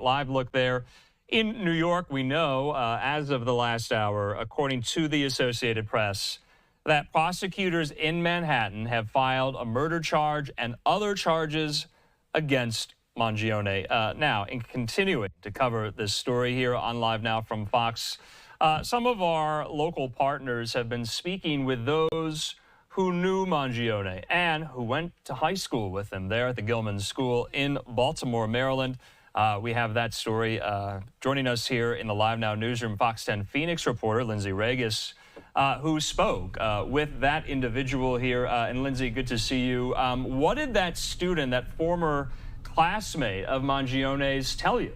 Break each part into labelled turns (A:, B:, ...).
A: Live look there. In New York, we know, as of the last hour, according to the Associated Press, that prosecutors in Manhattan have filed a murder charge and other charges against Mangione. Now, in continuing to cover this story here on Live Now from Fox, some of our local partners have been speaking with those who knew Mangione and who went to high school with him there at the Gilman School in Baltimore, Maryland. We have that story. Joining us here in the Live Now newsroom, Fox 10 Phoenix reporter Lindsey Ragas, who spoke with that individual here. And Lindsey, good to see you. What did that student, that former classmate of Mangione's, tell you?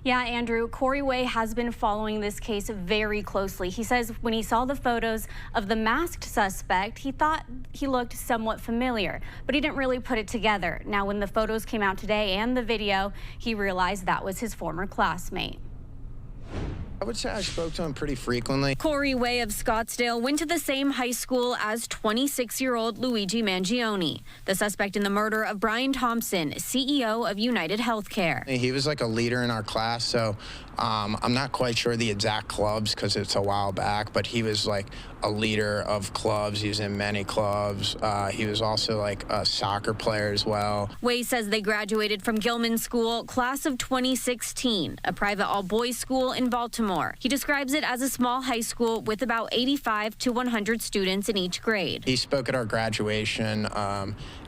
B: Yeah, Andrew, Corey Way has been following this case very closely. He says when he saw the photos of the masked suspect, he thought he looked somewhat familiar, but he didn't really put it together. Now, when the photos came out today and the video, he realized that was his former classmate.
C: I would say I spoke to him pretty frequently.
B: Corey Way of Scottsdale went to the same high school as 26-year-old Luigi Mangione, the suspect in the murder of Brian Thompson, CEO of United Healthcare.
C: He was like a leader in our class, so I'm not quite sure the exact clubs because it's a while back, but he was like a leader of clubs. He was in many clubs. He was also like a soccer player as well.
B: Way says they graduated from Gilman School, class of 2016, a private all-boys school in Baltimore. He describes it as a small high school with about 85 to 100 students in each grade.
C: He spoke at our graduation.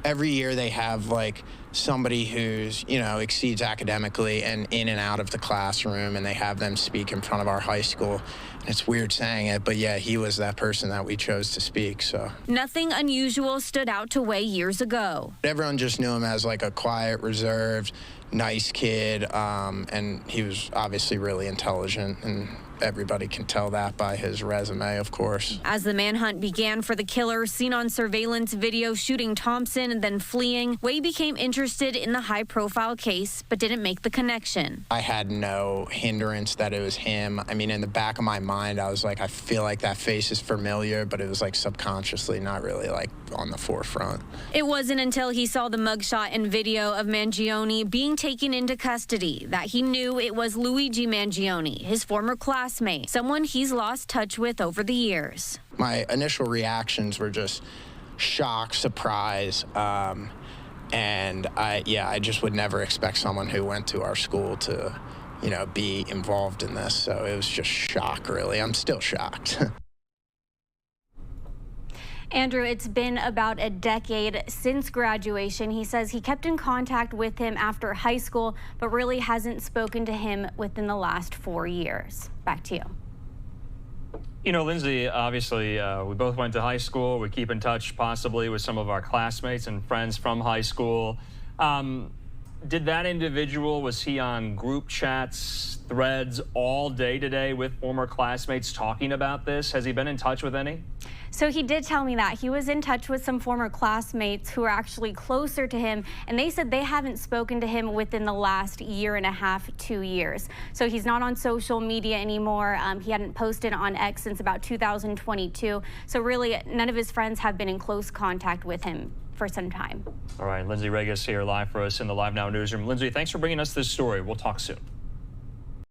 C: Every year they have like somebody who's, exceeds academically and in and out of the classroom, and they have them speak in front of our high school. It's weird saying it, but yeah, he was that person that we chose to speak, so.
B: Nothing unusual stood out to Way years ago.
C: Everyone just knew him as like a quiet, reserved, nice kid, and he was obviously really intelligent, and everybody can tell that by his resume, of course.
B: As the manhunt began for the killer seen on surveillance video shooting Thompson and then fleeing, Way became interested in the high-profile case, but didn't make the connection.
C: I had no hindrance that it was him. I mean, in the back of my mind, I was like, I feel like that face is familiar, but it was like subconsciously, not really like on the forefront.
B: It wasn't until he saw the mugshot and video of Mangione being taken into custody that he knew it was Luigi Mangione, his former classmate, someone he's lost touch with over the years.
C: My initial reactions were just shock, surprise, and I just would never expect someone who went to our school to, be involved in this. So it was just shock, really. I'm still shocked.
B: Andrew, it's been about a decade since graduation. He says he kept in contact with him after high school, but really hasn't spoken to him within the last 4 years. Back to you.
A: Lindsey, obviously, we both went to high school. We keep in touch possibly with some of our classmates and friends from high school. Did that individual, was he on group chats, threads all day today with former classmates talking about this? Has he been in touch with any?
B: So he did tell me that. He was in touch with some former classmates who are actually closer to him, and they said they haven't spoken to him within the last year and a half, 2 years. So he's not on social media anymore. He hadn't posted on X since about 2022. So really, none of his friends have been in close contact with him for some time.
A: All right, Lindsey Ragas here live for us in the Live Now newsroom. Lindsey, thanks for bringing us this story. We'll talk soon.